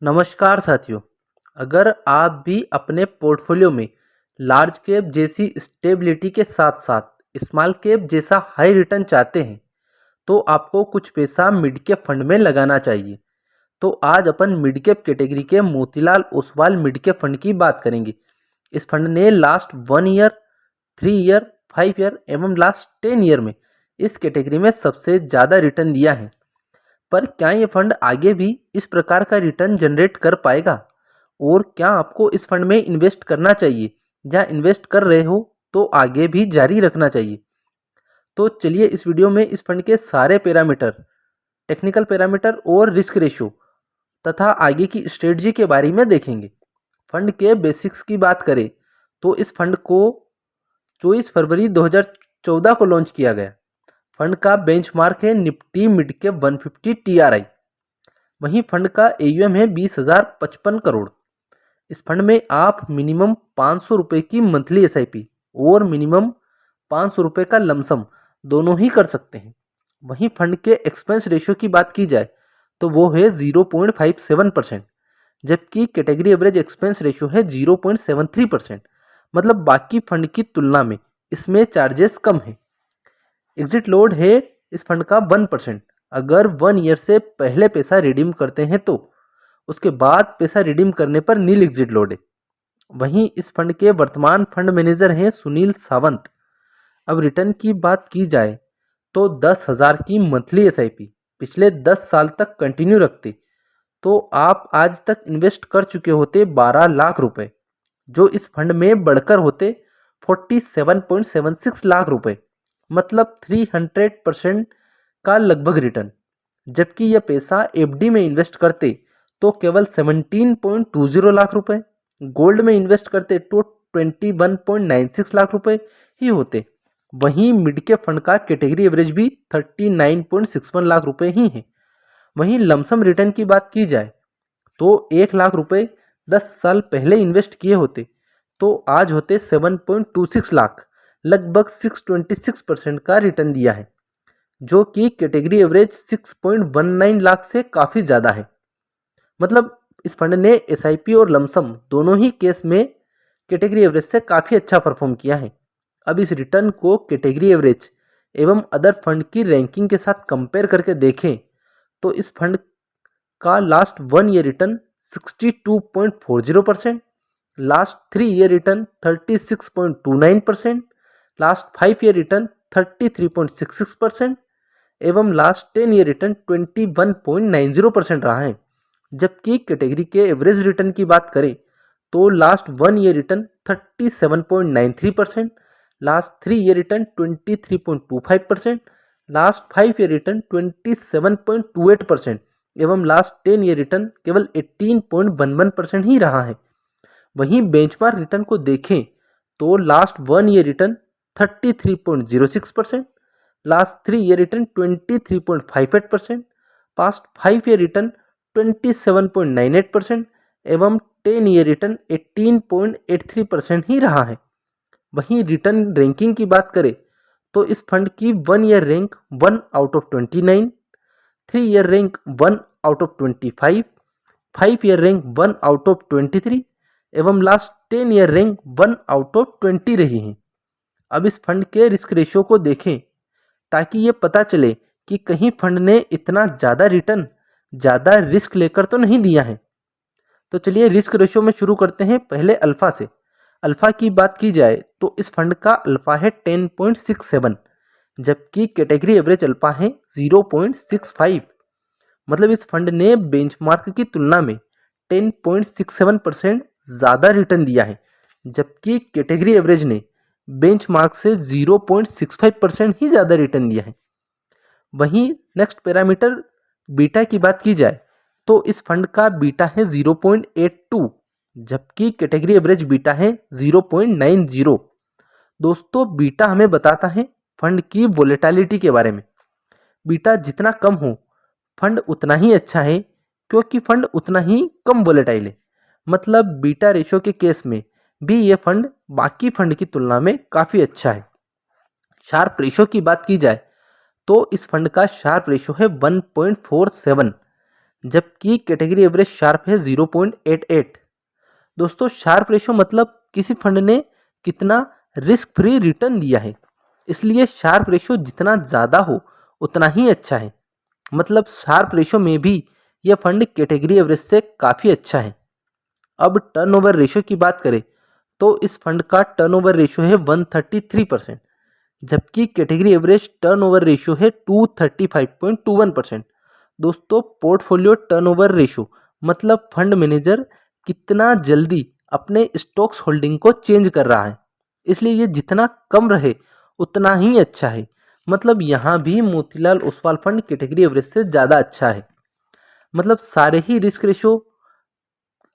नमस्कार साथियों। अगर आप भी अपने पोर्टफोलियो में लार्ज कैप जैसी स्टेबिलिटी के साथ साथ स्मॉल कैप जैसा हाई रिटर्न चाहते हैं तो आपको कुछ पैसा मिड कैप फंड में लगाना चाहिए। तो आज अपन मिड कैप कैटेगरी के Motilal Oswal mid cap fund की बात करेंगे। इस फंड ने लास्ट 1 ईयर, 3 ईयर, 5 ईयर एवं लास्ट 10 ईयर में इस कैटेगरी में सबसे ज़्यादा रिटर्न दिया है। पर क्या ये फंड आगे भी इस प्रकार का रिटर्न जनरेट कर पाएगा और क्या आपको इस फंड में इन्वेस्ट करना चाहिए या इन्वेस्ट कर रहे हो तो आगे भी जारी रखना चाहिए। तो चलिए इस वीडियो में इस फंड के सारे पैरामीटर, टेक्निकल पैरामीटर और रिस्क रेशो तथा आगे की स्ट्रेटजी के बारे में देखेंगे। फंड के बेसिक्स की बात करें तो इस फंड को 24 फरवरी 2014 को लॉन्च किया गया। फंड का बेंचमार्क है निफ्टी मिड कैप 150 TRI। वहीं फंड का AUM है 20,055 करोड़। इस फंड में आप मिनिमम 500 रुपये की मंथली SIP और मिनिमम 500 रुपये का लमसम दोनों ही कर सकते हैं। वहीं फंड के एक्सपेंस रेशियो की बात की जाए तो वो है 0.57%, जबकि कैटेगरी एवरेज एक्सपेंस रेशियो है 0.73%। मतलब बाकी फंड की तुलना में इसमें चार्जेस कम है। एग्जिट लोड है इस फंड का 1%। अगर 1 ईयर से पहले पैसा रिडीम करते हैं तो उसके बाद पैसा रिडीम करने पर नील एग्जिट लोड है। वहीं इस फंड के वर्तमान फंड मैनेजर हैं सुनील सावंत। अब रिटर्न की बात की जाए तो 10,000 की मंथली SIP पिछले 10 साल तक कंटिन्यू रखते तो आप आज तक इन्वेस्ट कर चुके होते 12 लाख रुपए, जो इस फंड में बढ़कर होते 47.76 लाख रुपए। मतलब 300% का लगभग रिटर्न। जबकि यह पैसा FD में इन्वेस्ट करते तो केवल 17.20 लाख रुपए, गोल्ड में इन्वेस्ट करते तो 21.96 लाख रुपए ही होते। वहीं मिड कैप फंड का कैटेगरी एवरेज भी 39.61 लाख रुपए ही है। वहीं लमसम रिटर्न की बात की जाए तो 1 लाख रुपए 10 साल पहले इन्वेस्ट किए होते तो आज होते 7.26 लाख, लगभग 626% का रिटर्न दिया है, जो कि कैटेगरी एवरेज 6.19 लाख से काफ़ी ज़्यादा है। मतलब इस फंड ने SIP और लमसम दोनों ही केस में कैटेगरी एवरेज से काफ़ी अच्छा परफॉर्म किया है। अब इस रिटर्न को कैटेगरी एवरेज एवं अदर फंड की रैंकिंग के साथ कंपेयर करके देखें तो इस फंड का last 1 year return 62.40%, last 3 year return 36.29%, last 5 year return 33.66% एवं लास्ट 10 ईयर रिटर्न 21.90% रहा है। जबकि कैटेगरी के एवरेज रिटर्न की बात करें तो last 1 year return 37.93%, last 3 year return 23.25%, last 5 year return 27.28% एवं लास्ट 10 ईयर रिटर्न केवल 18.11% ही रहा है। वहीं बेंचमार्क रिटर्न को देखें तो last 1 year return 33.06%, last 3 year return 23.58%, past 5 year return 27.98% एवं 10 ईयर रिटर्न 18.83% ही रहा है। वहीं रिटर्न रैंकिंग की बात करें तो इस फंड की 1 year rank 1 out of 29, 3 year rank 1 out of 25, 5 year rank 1 out of 23 एवं last 10 year rank 1 out of 20 रही हैं। अब इस फंड के रिस्क रेशियो को देखें ताकि ये पता चले कि कहीं फंड ने इतना ज़्यादा रिटर्न ज़्यादा रिस्क लेकर तो नहीं दिया है। तो चलिए रिस्क रेशियो में शुरू करते हैं पहले अल्फ़ा से। अल्फ़ा की बात की जाए तो इस फंड का अल्फ़ा है 10.67, जबकि कैटेगरी एवरेज अल्फ़ा है 0.65। मतलब इस फंड ने बेंचमार्क की तुलना में 10.67% ज़्यादा रिटर्न दिया है, जबकि कैटेगरी एवरेज ने बेंचमार्क से 0.65% ही ज़्यादा रिटर्न दिया है। वहीं नेक्स्ट पैरामीटर बीटा की बात की जाए तो इस फंड का बीटा है 0.82, जबकि कैटेगरी एवरेज बीटा है 0.90। दोस्तों बीटा हमें बताता है फंड की वोलेटिलिटी के बारे में। बीटा जितना कम हो फंड उतना ही अच्छा है, क्योंकि फंड उतना ही कम वोलेटाइल है। मतलब बीटा रेशो के केस में भी ये फंड बाकी फंड की तुलना में काफ़ी अच्छा है। शार्प रेशो की बात की जाए तो इस फंड का शार्प रेशो है 1.47, जबकि कैटेगरी एवरेज शार्प है 0.88। दोस्तों शार्प रेशो मतलब किसी फंड ने कितना रिस्क फ्री रिटर्न दिया है, इसलिए शार्प रेशो जितना ज़्यादा हो उतना ही अच्छा है। मतलब शार्प रेशो में भी यह फंड कैटेगरी एवरेज से काफ़ी अच्छा है। अब टर्नओवर रेशो की बात करें तो इस फंड का टर्नओवर रेशो है 133%, जबकि कैटेगरी एवरेज टर्नओवर रेशो है 235.21%। दोस्तों पोर्टफोलियो टर्नओवर रेशो मतलब फंड मैनेजर कितना जल्दी अपने स्टॉक्स होल्डिंग को चेंज कर रहा है, इसलिए ये जितना कम रहे उतना ही अच्छा है। मतलब यहाँ भी Motilal Oswal fund category average से ज़्यादा अच्छा है। मतलब सारे ही risk ratio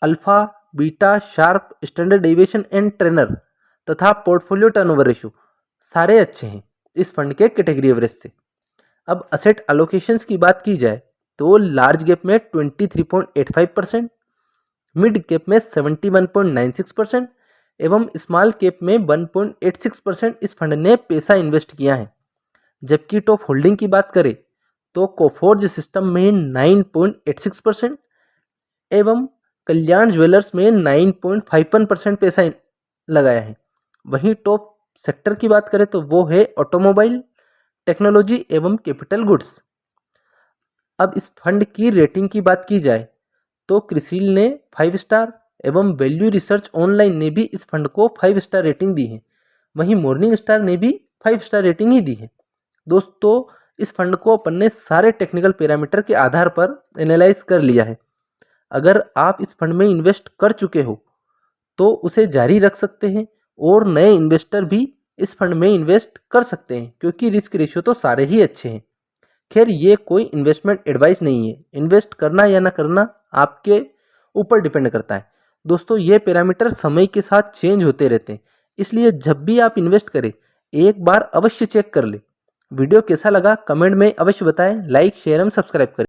alpha, beta, Sharpe, standard deviation and Treynor तथा पोर्टफोलियो टर्नओवर रेशो सारे अच्छे हैं इस फंड के कैटेगरी एवरेज से। अब असेट एलोकेशंस की बात की जाए तो लार्ज कैप में 23.85%, मिड कैप में 71.96% एवं स्मॉल कैप में 1.86% इस फंड ने पैसा इन्वेस्ट किया है। जबकि टॉप होल्डिंग की बात करें तो कोफोर्ज सिस्टम में 9.86% एवं कल्याण ज्वेलर्स में 9.51% पैसा लगाया है। वहीं टॉप सेक्टर की बात करें तो वो है ऑटोमोबाइल, टेक्नोलॉजी एवं कैपिटल गुड्स। अब इस फंड की रेटिंग की बात की जाए तो क्रिसिल ने 5 स्टार एवं वैल्यू रिसर्च ऑनलाइन ने भी इस फंड को 5 स्टार रेटिंग दी है। वहीं मॉर्निंग स्टार ने भी 5 स्टार रेटिंग ही दी है। दोस्तों इस फंड को अपन ने सारे टेक्निकल पैरामीटर के आधार पर एनालाइज कर लिया है। अगर आप इस फंड में इन्वेस्ट कर चुके हो तो उसे जारी रख सकते हैं और नए इन्वेस्टर भी इस फंड में इन्वेस्ट कर सकते हैं, क्योंकि रिस्क रेशियो तो सारे ही अच्छे हैं। खैर ये कोई इन्वेस्टमेंट एडवाइस नहीं है, इन्वेस्ट करना या ना करना आपके ऊपर डिपेंड करता है। दोस्तों ये पैरामीटर समय के साथ चेंज होते रहते हैं, इसलिए जब भी आप इन्वेस्ट करें एक बार अवश्य चेक कर ले। वीडियो कैसा लगा कमेंट में अवश्य बताएं, लाइक शेयर एवं सब्सक्राइब करें।